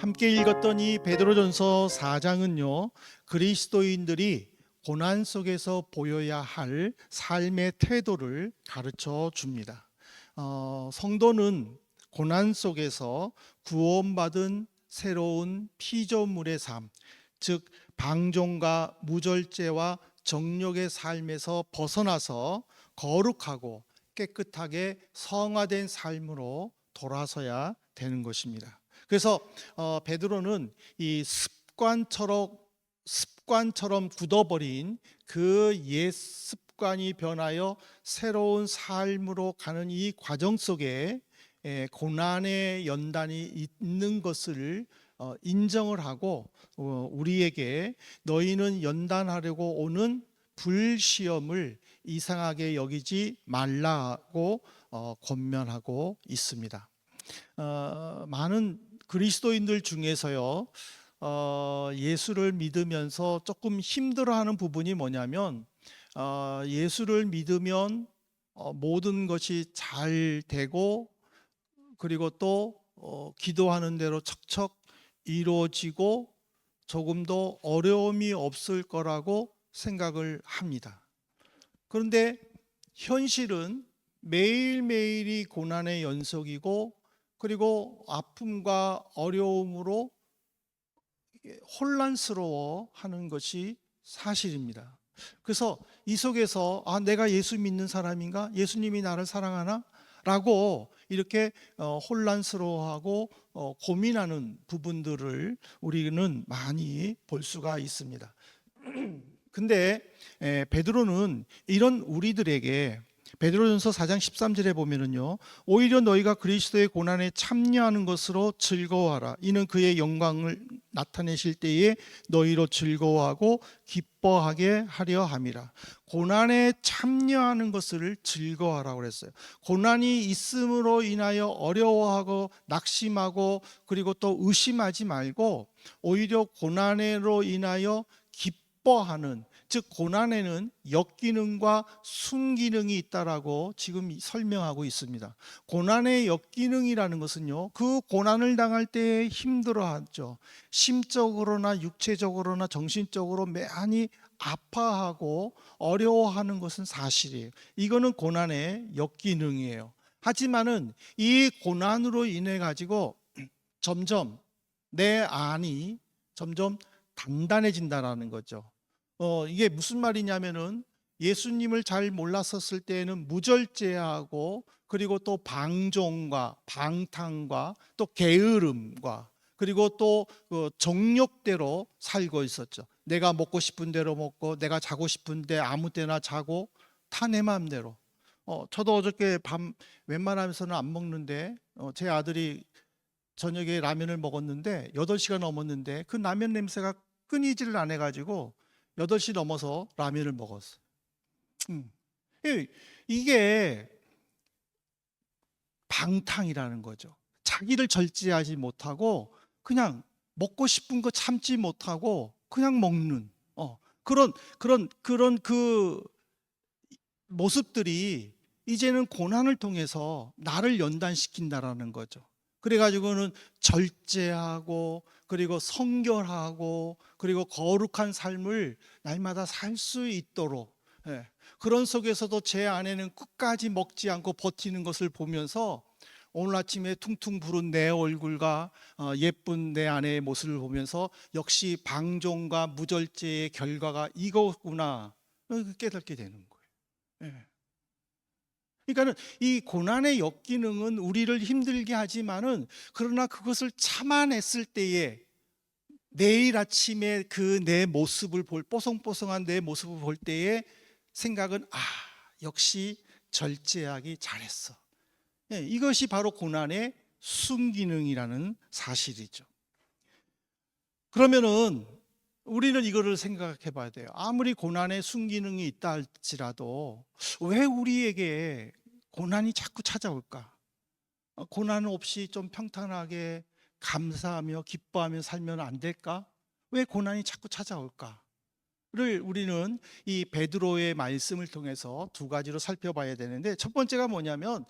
함께 읽었던 이 베드로전서 4장은요, 그리스도인들이 고난 속에서 보여야 할 삶의 태도를 가르쳐 줍니다. 성도는 고난 속에서 구원받은 새로운 피조물의 삶, 즉 방종과 무절제와 정욕의 삶에서 벗어나서 거룩하고 깨끗하게 성화된 삶으로 돌아서야 되는 것입니다. 그래서 베드로는 이 습관처럼 굳어버린 그 옛 습관이 변하여 새로운 삶으로 가는 이 과정 속에 고난의 연단이 있는 것을 인정을 하고 우리에게 너희는 연단하려고 오는 불시험을 이상하게 여기지 말라고 권면하고 있습니다. 많은 그리스도인들 중에서요, 예수를 믿으면서 조금 힘들어하는 부분이 뭐냐면, 예수를 믿으면 모든 것이 잘 되고, 그리고 또 기도하는 대로 척척 이루어지고 조금 더 어려움이 없을 거라고 생각을 합니다. 그런데 현실은 매일매일이 고난의 연속이고, 그리고 아픔과 어려움으로 혼란스러워 하는 것이 사실입니다. 그래서 이 속에서 내가 예수 믿는 사람인가? 예수님이 나를 사랑하나? 라고 이렇게 혼란스러워하고 고민하는 부분들을 우리는 많이 볼 수가 있습니다. 근데 베드로는 이런 우리들에게 베드로전서 4장 13절에 보면은요, 오히려 너희가 그리스도의 고난에 참여하는 것으로 즐거워하라. 이는 그의 영광을 나타내실 때에 너희로 즐거워하고 기뻐하게 하려 함이라. 고난에 참여하는 것을 즐거워하라고 그랬어요. 고난이 있음으로 인하여 어려워하고 낙심하고 그리고 또 의심하지 말고 오히려 고난으로 인하여 기뻐하는, 즉 고난에는 역기능과 순기능이 있다라고 지금 설명하고 있습니다. 고난의 역기능이라는 것은요, 그 고난을 당할 때 힘들어하죠. 심적으로나 육체적으로나 정신적으로 많이 아파하고 어려워하는 것은 사실이에요. 이거는 고난의 역기능이에요. 하지만은 이 고난으로 인해 가지고 점점 내 안이 점점 단단해진다라는 거죠. 이게 무슨 말이냐면은 예수님을 잘 몰랐었을 때에는 무절제하고 그리고 또 방종과 방탕과 또 게으름과 그리고 또 정욕대로 살고 있었죠. 내가 먹고 싶은 대로 먹고 내가 자고 싶은데 아무 때나 자고 다 내 마음대로. 저도 어저께 밤 웬만하면서는 안 먹는데 제 아들이 저녁에 라면을 먹었는데 8시가 넘었는데 그 라면 냄새가 끊이지를 않아 가지고 8시 넘어서 라면을 먹었어요. 이게 방탕이라는 거죠. 자기를 절제하지 못하고 그냥 먹고 싶은 거 참지 못하고 그냥 먹는 그런 그 모습들이 이제는 고난을 통해서 나를 연단시킨다라는 거죠. 그래가지고는 절제하고 그리고 성결하고 그리고 거룩한 삶을 날마다 살 수 있도록, 그런 속에서도 제 아내는 끝까지 먹지 않고 버티는 것을 보면서 오늘 아침에 퉁퉁 부은 내 얼굴과 예쁜 내 아내의 모습을 보면서 역시 방종과 무절제의 결과가 이거구나 깨닫게 되는 거예요. 그러니까는 이 고난의 역기능은 우리를 힘들게 하지만은 그러나 그것을 참아냈을 때에 내일 아침에 그 내 모습을 뽀송뽀송한 내 모습을 볼 때에 생각은 역시 절제하기 잘했어. 이것이 바로 고난의 순기능이라는 사실이죠. 그러면은 우리는 이거를 생각해 봐야 돼요. 아무리 고난의 순기능이 있다 할지라도 왜 우리에게 고난이 자꾸 찾아올까? 고난 없이 좀 평탄하게 감사하며 기뻐하며 살면 안 될까? 왜 고난이 자꾸 찾아올까? 를 우리는 이 베드로의 말씀을 통해서 두 가지로 살펴봐야 되는데, 첫 번째가 뭐냐면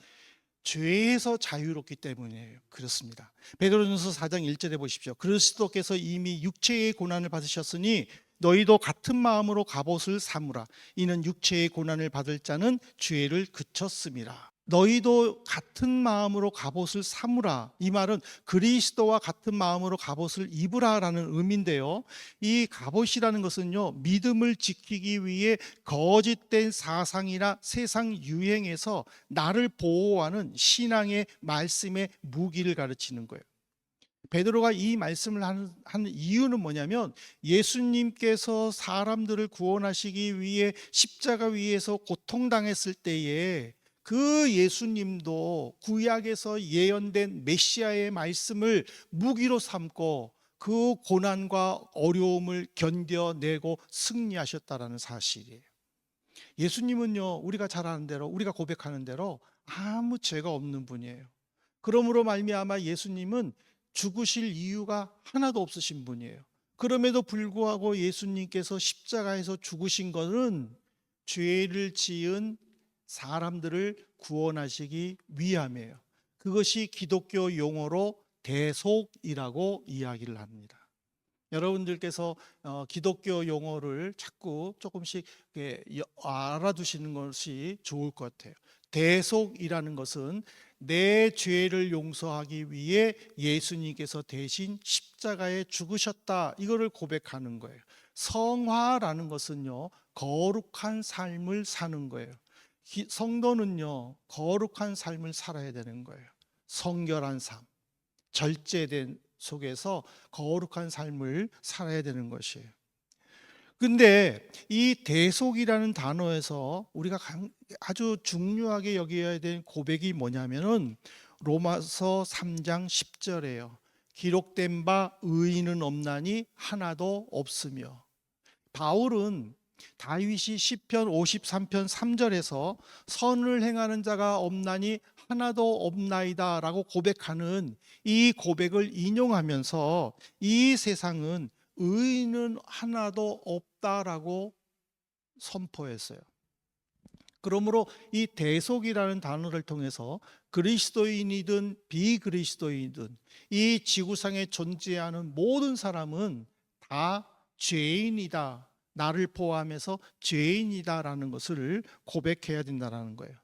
죄에서 자유롭기 때문이에요. 그렇습니다. 베드로전서 4장 1절에 보십시오. 그리스도께서 이미 육체의 고난을 받으셨으니 너희도 같은 마음으로 갑옷을 삼으라. 이는 육체의 고난을 받을 자는 죄를 그쳤음이라. 너희도 같은 마음으로 갑옷을 삼으라. 이 말은 그리스도와 같은 마음으로 갑옷을 입으라라는 의미인데요. 이 갑옷이라는 것은요, 믿음을 지키기 위해 거짓된 사상이나 세상 유행에서 나를 보호하는 신앙의 말씀의 무기를 가르치는 거예요. 베드로가 이 말씀을 하는 이유는 뭐냐면, 예수님께서 사람들을 구원하시기 위해 십자가 위에서 고통당했을 때에 그 예수님도 구약에서 예언된 메시아의 말씀을 무기로 삼고 그 고난과 어려움을 견뎌내고 승리하셨다라는 사실이에요. 예수님은요, 우리가 잘 아는 대로, 우리가 고백하는 대로 아무 죄가 없는 분이에요. 그러므로 말미암아 예수님은 죽으실 이유가 하나도 없으신 분이에요. 그럼에도 불구하고 예수님께서 십자가에서 죽으신 것은 죄를 지은 사람들을 구원하시기 위함이에요. 그것이 기독교 용어로 대속이라고 이야기를 합니다. 여러분들께서 기독교 용어를 자꾸 조금씩 알아두시는 것이 좋을 것 같아요. 대속이라는 것은 내 죄를 용서하기 위해 예수님께서 대신 십자가에 죽으셨다, 이거를 고백하는 거예요. 성화라는 것은요, 거룩한 삶을 사는 거예요. 성도는요, 거룩한 삶을 살아야 되는 거예요. 성결한 삶, 절제된 속에서 거룩한 삶을 살아야 되는 것이에요. 근데 이 대속이라는 단어에서 우리가 아주 중요하게 여겨야 될 고백이 뭐냐면은 로마서 3장 10절에요. 기록된 바 의인은 없나니 하나도 없으며. 바울은 다윗이 시편 53편 3절에서 선을 행하는 자가 없나니 하나도 없나이다 라고 고백하는 이 고백을 인용하면서 이 세상은 의인은 하나도 없다라고 선포했어요. 그러므로 이 대속이라는 단어를 통해서 그리스도인이든 비그리스도인이든 이 지구상에 존재하는 모든 사람은 다 죄인이다, 나를 포함해서 죄인이다라는 것을 고백해야 된다는 거예요.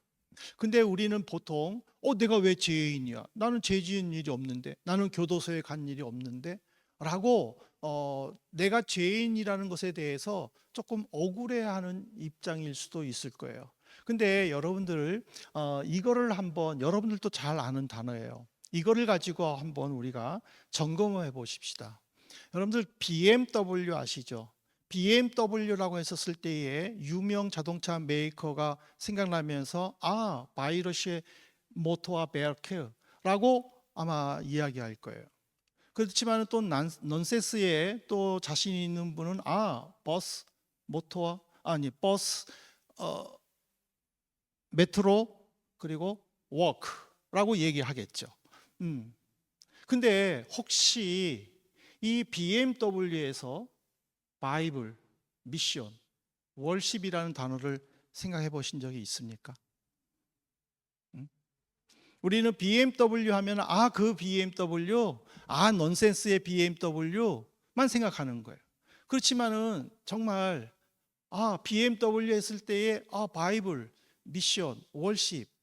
근데 우리는 보통 내가 왜 죄인이야? 나는 죄 지은 일이 없는데, 나는 교도소에 간 일이 없는데 라고 내가 죄인이라는 것에 대해서 조금 억울해하는 입장일 수도 있을 거예요. 근데 여러분들 이거를 한번, 여러분들도 잘 아는 단어예요. 이거를 가지고 한번 우리가 점검해 보십시다. 여러분들 BMW 아시죠? BMW라고 했었을 때에 유명 자동차 메이커가 생각나면서 바이러시의 모터와 베르크라고 아마 이야기할 거예요. 그렇지만 또 넌센스에 또 자신 있는 분은 버스, 모터와 버스, 메트로, 그리고 워크라고 얘기하겠죠. 근데 혹시 이 BMW에서 바이블, 미션, 월십이라는 단어를 생각해 보신 적이 있습니까? 우리는 BMW 하면 그 BMW, 넌센스의 BMW만 생각하는 거예요. 그렇지만은 정말 BMW 했을 때에 바이블, 미션, 월십,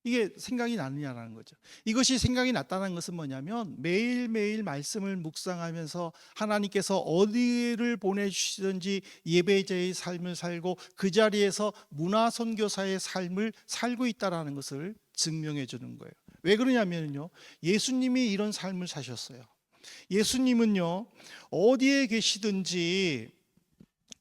이게 생각이 나느냐라는 거죠. 이것이 생각이 났다는 것은 뭐냐면 매일매일 말씀을 묵상하면서 하나님께서 어디를 보내주시든지 예배자의 삶을 살고 그 자리에서 문화선교사의 삶을 살고 있다는 것을 증명해 주는 거예요. 왜 그러냐면요, 예수님이 이런 삶을 사셨어요. 예수님은요, 어디에 계시든지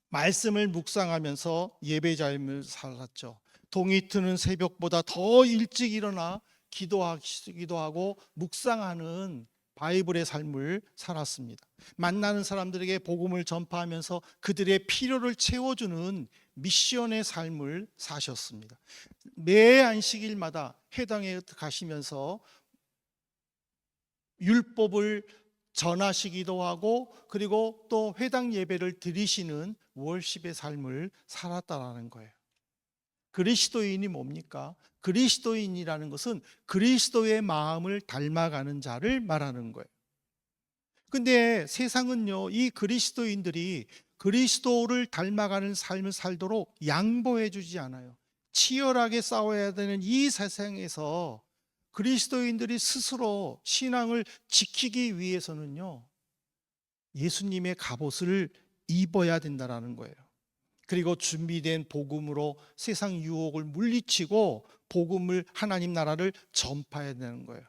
말씀을 묵상하면서 예배자임을 살았죠. 동이 트는 새벽보다 더 일찍 일어나 기도하기도 하고 묵상하는 바이블의 삶을 살았습니다. 만나는 사람들에게 복음을 전파하면서 그들의 필요를 채워주는 미션의 삶을 사셨습니다. 매 안식일마다 회당에 가시면서 율법을 전하시기도 하고, 그리고 또 회당 예배를 드리시는 월십의 삶을 살았다라는 거예요. 그리스도인이 뭡니까? 그리스도인이라는 것은 그리스도의 마음을 닮아가는 자를 말하는 거예요. 근데 세상은요, 이 그리스도인들이 그리스도를 닮아가는 삶을 살도록 양보해 주지 않아요. 치열하게 싸워야 되는 이 세상에서 그리스도인들이 스스로 신앙을 지키기 위해서는요, 예수님의 갑옷을 입어야 된다라는 거예요. 그리고 준비된 복음으로 세상 유혹을 물리치고 복음을, 하나님 나라를 전파해야 되는 거예요.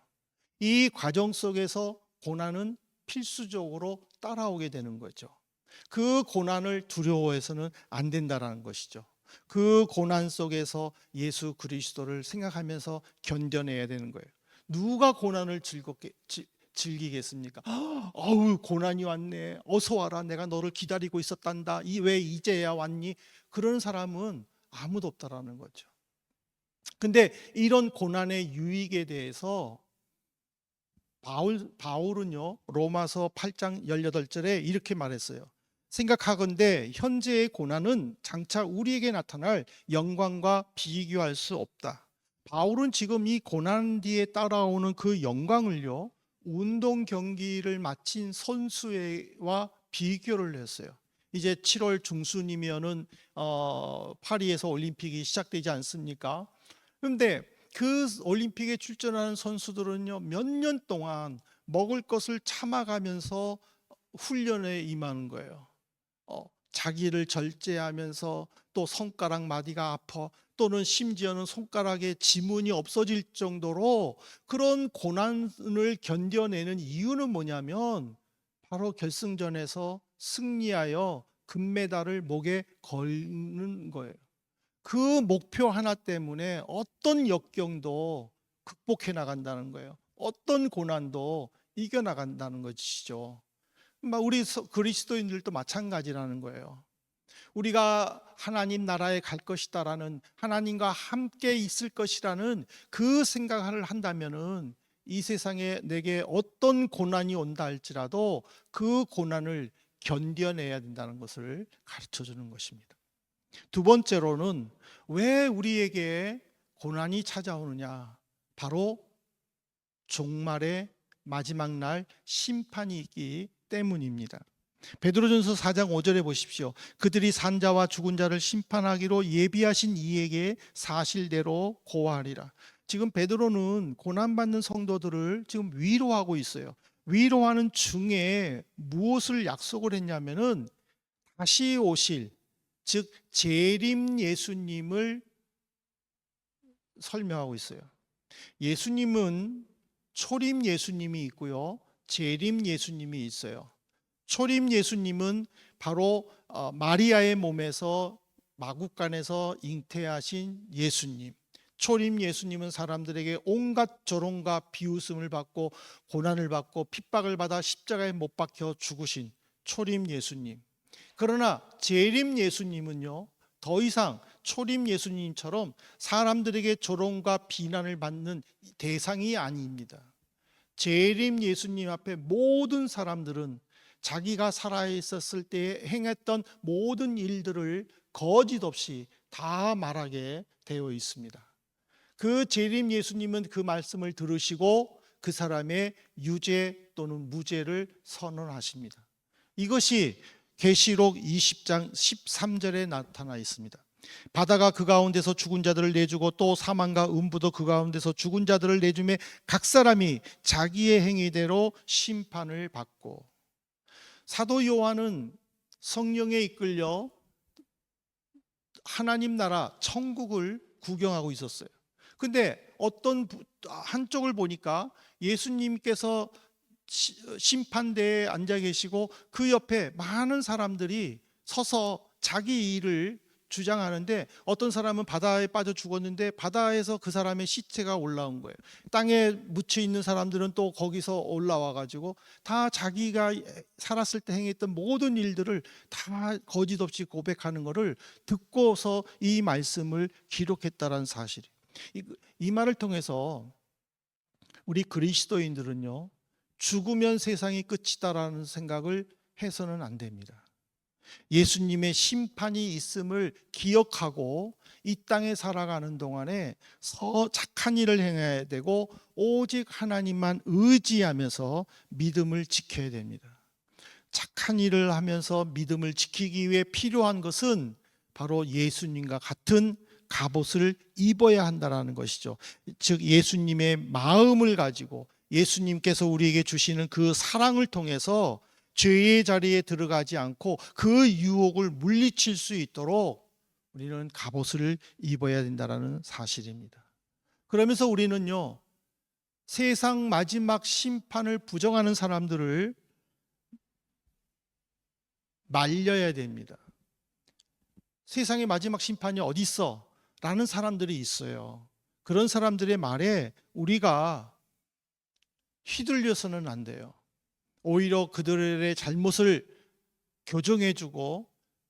이 과정 속에서 고난은 필수적으로 따라오게 되는 거죠. 그 고난을 두려워해서는 안 된다라는 것이죠. 그 고난 속에서 예수 그리스도를 생각하면서 견뎌내야 되는 거예요. 누가 고난을 즐기겠습니까? 어우, 고난이 왔네. 어서 와라. 내가 너를 기다리고 있었단다. 왜 이제야 왔니? 그런 사람은 아무도 없다라는 거죠. 근데 이런 고난의 유익에 대해서 바울은요, 로마서 8장 18절에 이렇게 말했어요. 생각하건대 현재의 고난은 장차 우리에게 나타날 영광과 비교할 수 없다. 바울은 지금 이 고난 뒤에 따라오는 그 영광을요, 운동 경기를 마친 선수와 비교를 했어요. 이제 7월 중순이면은 파리에서 올림픽이 시작되지 않습니까? 그런데 그 올림픽에 출전하는 선수들은요, 몇 년 동안 먹을 것을 참아가면서 훈련에 임하는 거예요. 자기를 절제하면서, 또 손가락 마디가 아파, 또는 심지어는 손가락에 지문이 없어질 정도로 그런 고난을 견뎌내는 이유는 뭐냐면, 바로 결승전에서 승리하여 금메달을 목에 걸는 거예요. 그 목표 하나 때문에 어떤 역경도 극복해 나간다는 거예요. 어떤 고난도 이겨 나간다는 것이죠. 우리 그리스도인들도 마찬가지라는 거예요. 우리가 하나님 나라에 갈 것이다라는, 하나님과 함께 있을 것이라는 그 생각을 한다면은 이 세상에 내게 어떤 고난이 온다 할지라도 그 고난을 견뎌내야 된다는 것을 가르쳐 주는 것입니다. 두 번째로는 왜 우리에게 고난이 찾아오느냐? 바로 종말의 마지막 날 심판이 있기 때문입니다. 베드로전서 4장 5절에 보십시오. 그들이 산자와 죽은 자를 심판하기로 예비하신 이에게 사실대로 고하리라. 지금 베드로는 고난받는 성도들을 지금 위로하고 있어요. 위로하는 중에 무엇을 약속을 했냐면은 다시 오실, 즉 재림 예수님을 설명하고 있어요. 예수님은 초림 예수님이 있고요, 재림 예수님이 있어요. 초림 예수님은 바로 마리아의 몸에서 마국간에서 잉태하신 예수님. 초림 예수님은 사람들에게 온갖 조롱과 비웃음을 받고 고난을 받고 핍박을 받아 십자가에 못 박혀 죽으신 초림 예수님. 그러나 재림 예수님은요, 더 이상 초림 예수님처럼 사람들에게 조롱과 비난을 받는 대상이 아닙니다. 재림 예수님 앞에 모든 사람들은 자기가 살아있었을 때 행했던 모든 일들을 거짓 없이 다 말하게 되어 있습니다. 그 재림 예수님은 그 말씀을 들으시고 그 사람의 유죄 또는 무죄를 선언하십니다. 이것이 계시록 20장 13절에 나타나 있습니다. 바다가 그 가운데서 죽은 자들을 내주고 또 사망과 음부도 그 가운데서 죽은 자들을 내주매 각 사람이 자기의 행위대로 심판을 받고. 사도 요한은 성령에 이끌려 하나님 나라 천국을 구경하고 있었어요. 근데 어떤 한쪽을 보니까 예수님께서 심판대에 앉아 계시고 그 옆에 많은 사람들이 서서 자기 일을 주장하는데, 어떤 사람은 바다에 빠져 죽었는데 바다에서 그 사람의 시체가 올라온 거예요. 땅에 묻혀 있는 사람들은 또 거기서 올라와 가지고 다 자기가 살았을 때 행했던 모든 일들을 다 거짓 없이 고백하는 것을 듣고서 이 말씀을 기록했다라는 사실이. 이 말을 통해서 우리 그리스도인들은요, 죽으면 세상이 끝이다라는 생각을 해서는 안 됩니다. 예수님의 심판이 있음을 기억하고 이 땅에 살아가는 동안에 착한 일을 행해야 되고 오직 하나님만 의지하면서 믿음을 지켜야 됩니다. 착한 일을 하면서 믿음을 지키기 위해 필요한 것은 바로 예수님과 같은 갑옷을 입어야 한다는 것이죠. 즉 예수님의 마음을 가지고 예수님께서 우리에게 주시는 그 사랑을 통해서 죄의 자리에 들어가지 않고 그 유혹을 물리칠 수 있도록 우리는 갑옷을 입어야 된다는 사실입니다. 그러면서 우리는요, 세상 마지막 심판을 부정하는 사람들을 말려야 됩니다. 세상의 마지막 심판이 어디 있어? 라는 사람들이 있어요. 그런 사람들의 말에 우리가 휘둘려서는 안 돼요. 오히려 그들의 잘못을 교정해주고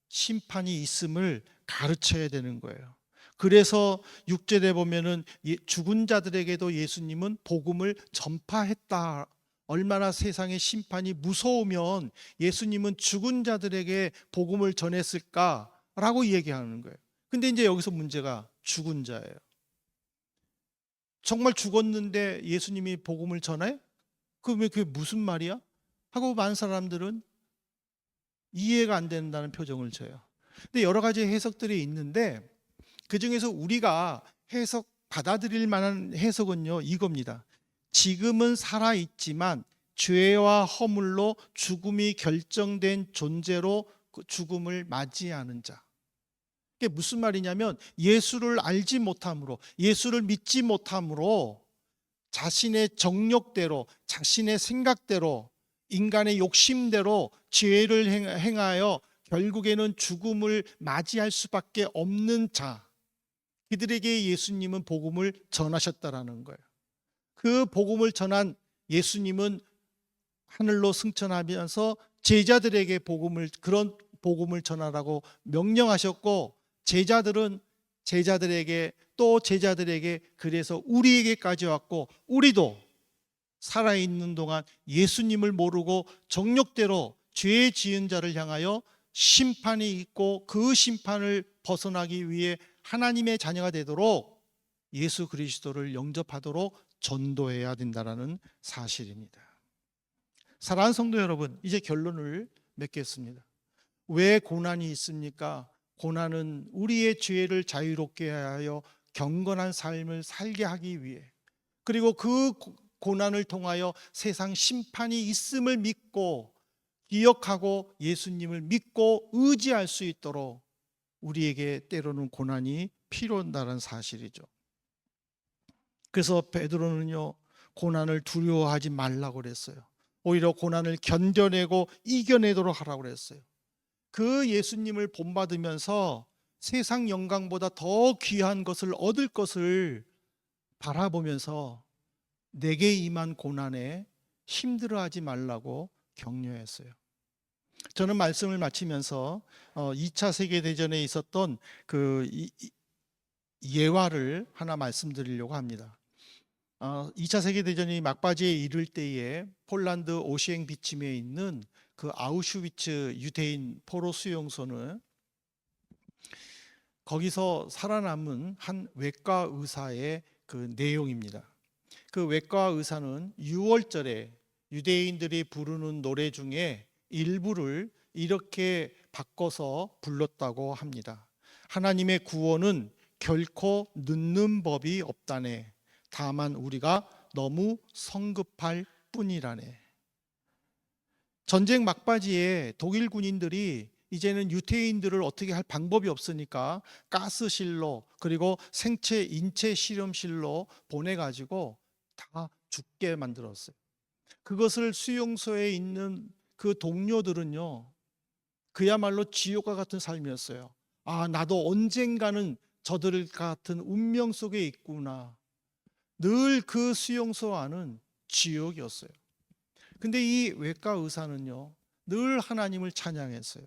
심판이 있음을 가르쳐야 되는 거예요. 그래서 6절에 보면은 죽은 자들에게도 예수님은 복음을 전파했다. 얼마나 세상의 심판이 무서우면 예수님은 죽은 자들에게 복음을 전했을까라고 얘기하는 거예요. 근데 이제 여기서 문제가 죽은 자예요. 정말 죽었는데 예수님이 복음을 전해? 그러면 그게 무슨 말이야? 하고 많은 사람들은 이해가 안 된다는 표정을 져요. 근데 여러 가지 해석들이 있는데 그중에서 우리가 받아들일 만한 해석은요, 이겁니다. 지금은 살아있지만 죄와 허물로 죽음이 결정된 존재로 그 죽음을 맞이하는 자. 이게 무슨 말이냐면 예수를 알지 못함으로, 예수를 믿지 못함으로 자신의 정욕대로, 자신의 생각대로, 인간의 욕심대로 죄를 행하여 결국에는 죽음을 맞이할 수밖에 없는 자, 그들에게 예수님은 복음을 전하셨다라는 거예요. 그 복음을 전한 예수님은 하늘로 승천하면서 제자들에게 그런 복음을 전하라고 명령하셨고, 제자들은 제자들에게 또 제자들에게, 그래서 우리에게까지 왔고, 우리도 살아있는 동안 예수님을 모르고 정욕대로 죄 지은 자를 향하여 심판이 있고 그 심판을 벗어나기 위해 하나님의 자녀가 되도록 예수 그리스도를 영접하도록 전도해야 된다는 사실입니다. 사랑하는 성도 여러분, 이제 결론을 맺겠습니다. 왜 고난이 있습니까? 고난은 우리의 죄를 자유롭게 하여 경건한 삶을 살게 하기 위해, 그리고 그 고난을 통하여 세상 심판이 있음을 믿고 기억하고 예수님을 믿고 의지할 수 있도록 우리에게 때로는 고난이 필요하다는 사실이죠. 그래서 베드로는요, 고난을 두려워하지 말라고 그랬어요. 오히려 고난을 견뎌내고 이겨내도록 하라고 그랬어요. 그 예수님을 본받으면서 세상 영광보다 더 귀한 것을 얻을 것을 바라보면서 내게 임한 고난에 힘들어하지 말라고 격려했어요. 저는 말씀을 마치면서 2차 세계대전에 있었던 그 예화를 하나 말씀드리려고 합니다. 2차 세계대전이 막바지에 이를 때에 폴란드 오시행 비침에 있는 그 아우슈비츠 유대인 포로 수용소는 거기서 살아남은 한 외과 의사의 그 내용입니다. 그 외과 의사는 6월절에 유대인들이 부르는 노래 중에 일부를 이렇게 바꿔서 불렀다고 합니다. 하나님의 구원은 결코 늦는 법이 없다네. 다만 우리가 너무 성급할 뿐이라네. 전쟁 막바지에 독일 군인들이 이제는 유태인들을 어떻게 할 방법이 없으니까 가스실로, 그리고 인체 실험실로 보내가지고 다 죽게 만들었어요. 그것을 수용소에 있는 그 동료들은요, 그야말로 지옥과 같은 삶이었어요. 나도 언젠가는 저들 같은 운명 속에 있구나. 늘 그 수용소 안은 지옥이었어요. 근데 이 외과 의사는요, 늘 하나님을 찬양했어요.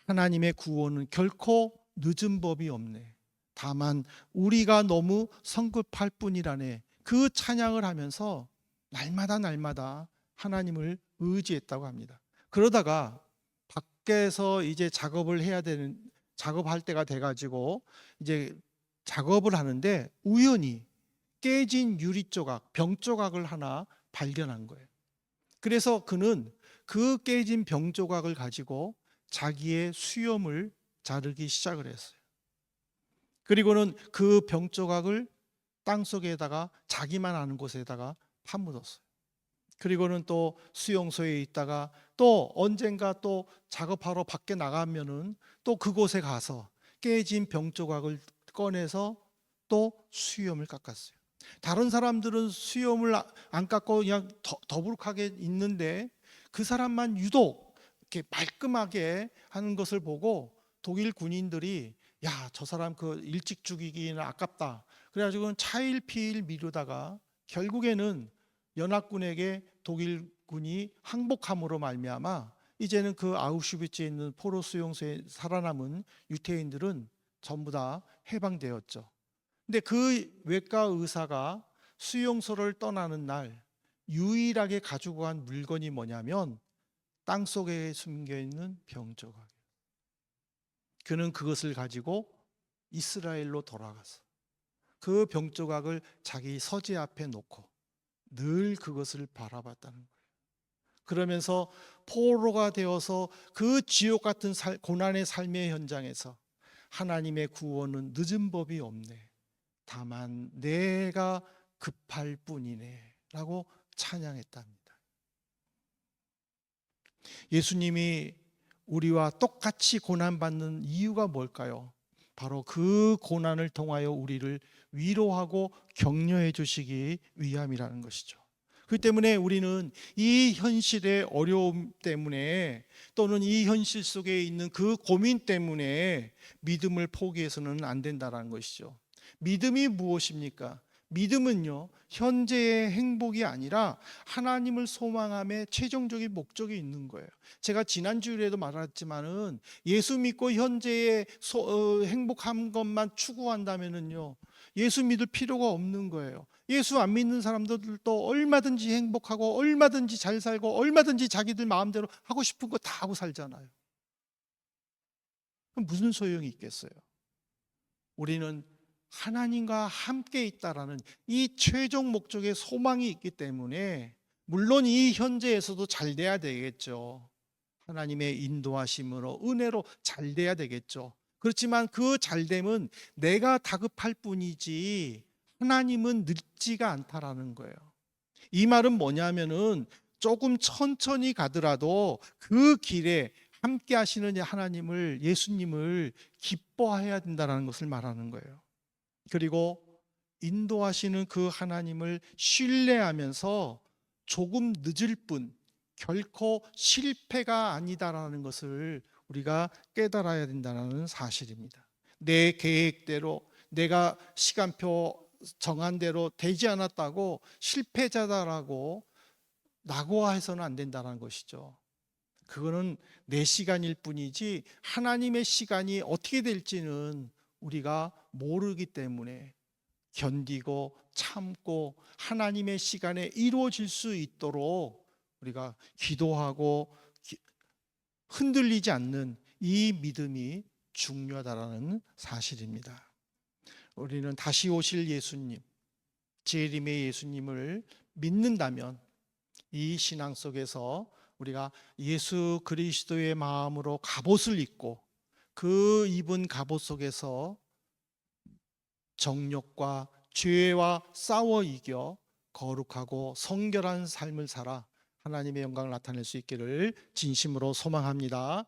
하나님의 구원은 결코 늦은 법이 없네. 다만 우리가 너무 성급할 뿐이라네. 그 찬양을 하면서 날마다 하나님을 의지했다고 합니다. 그러다가 밖에서 이제 작업할 때가 돼가지고 이제 작업을 하는데 우연히 깨진 유리 조각, 병 조각을 하나 발견한 거예요. 그래서 그는 그 깨진 병 조각을 가지고 자기의 수염을 자르기 시작을 했어요. 그리고는 그 병 조각을 땅속에다가 자기만 아는 곳에다가 파묻었어요. 그리고는 또 수용소에 있다가 또 언젠가 또 작업하러 밖에 나가면은 또 그곳에 가서 깨진 병 조각을 꺼내서 또 수염을 깎았어요. 다른 사람들은 수염을 안 깎고 그냥 더부룩하게 있는데 그 사람만 유독 이렇게 말끔하게 하는 것을 보고 독일 군인들이 야, 저 사람 그 일찍 죽이기는 아깝다. 그래가지고 차일피일 미루다가 결국에는 연합군에게 독일군이 항복함으로 말미암아 이제는 그 아우슈비츠에 있는 포로 수용소에 살아남은 유태인들은 전부 다 해방되었죠. 근데 그 외과 의사가 수용소를 떠나는 날 유일하게 가지고 간 물건이 뭐냐면 땅속에 숨겨 있는 병조각. 그는 그것을 가지고 이스라엘로 돌아가서 그 병조각을 자기 서재 앞에 놓고 늘 그것을 바라봤다는 거예요. 그러면서 포로가 되어서 그 지옥 같은 고난의 삶의 현장에서 하나님의 구원은 늦은 법이 없네. 다만 내가 급할 뿐이네 라고 찬양했답니다. 예수님이 우리와 똑같이 고난받는 이유가 뭘까요? 바로 그 고난을 통하여 우리를 위로하고 격려해 주시기 위함이라는 것이죠. 그렇기 때문에 우리는 이 현실의 어려움 때문에 또는 이 현실 속에 있는 그 고민 때문에 믿음을 포기해서는 안 된다는 것이죠. 믿음이 무엇입니까? 믿음은요, 현재의 행복이 아니라 하나님을 소망함에 최종적인 목적이 있는 거예요. 제가 지난주에도 말했지만은 예수 믿고 현재의 행복한 것만 추구한다면은요, 예수 믿을 필요가 없는 거예요. 예수 안 믿는 사람들도 얼마든지 행복하고 얼마든지 잘 살고 얼마든지 자기들 마음대로 하고 싶은 거 다 하고 살잖아요. 그럼 무슨 소용이 있겠어요? 우리는 하나님과 함께 있다라는 이 최종 목적의 소망이 있기 때문에 물론 이 현재에서도 잘 돼야 되겠죠. 하나님의 인도하심으로 은혜로 잘 돼야 되겠죠. 그렇지만 그 잘됨은 내가 다급할 뿐이지 하나님은 늦지가 않다라는 거예요. 이 말은 뭐냐면은 조금 천천히 가더라도 그 길에 함께 하시는 하나님을, 예수님을 기뻐해야 된다는 것을 말하는 거예요. 그리고 인도하시는 그 하나님을 신뢰하면서 조금 늦을 뿐 결코 실패가 아니다라는 것을 우리가 깨달아야 된다는 사실입니다. 내 계획대로 내가 시간표 정한 대로 되지 않았다고 실패자다라고 낙오해서는 안 된다는 것이죠. 그거는 내 시간일 뿐이지 하나님의 시간이 어떻게 될지는 우리가 모르기 때문에 견디고 참고 하나님의 시간에 이루어질 수 있도록 우리가 기도하고 흔들리지 않는 이 믿음이 중요하다는 사실입니다. 우리는 다시 오실 예수님, 재림의 예수님을 믿는다면 이 신앙 속에서 우리가 예수 그리스도의 마음으로 갑옷을 입고 그 입은 갑옷 속에서 정욕과 죄와 싸워 이겨 거룩하고 성결한 삶을 살아 하나님의 영광을 나타낼 수 있기를 진심으로 소망합니다.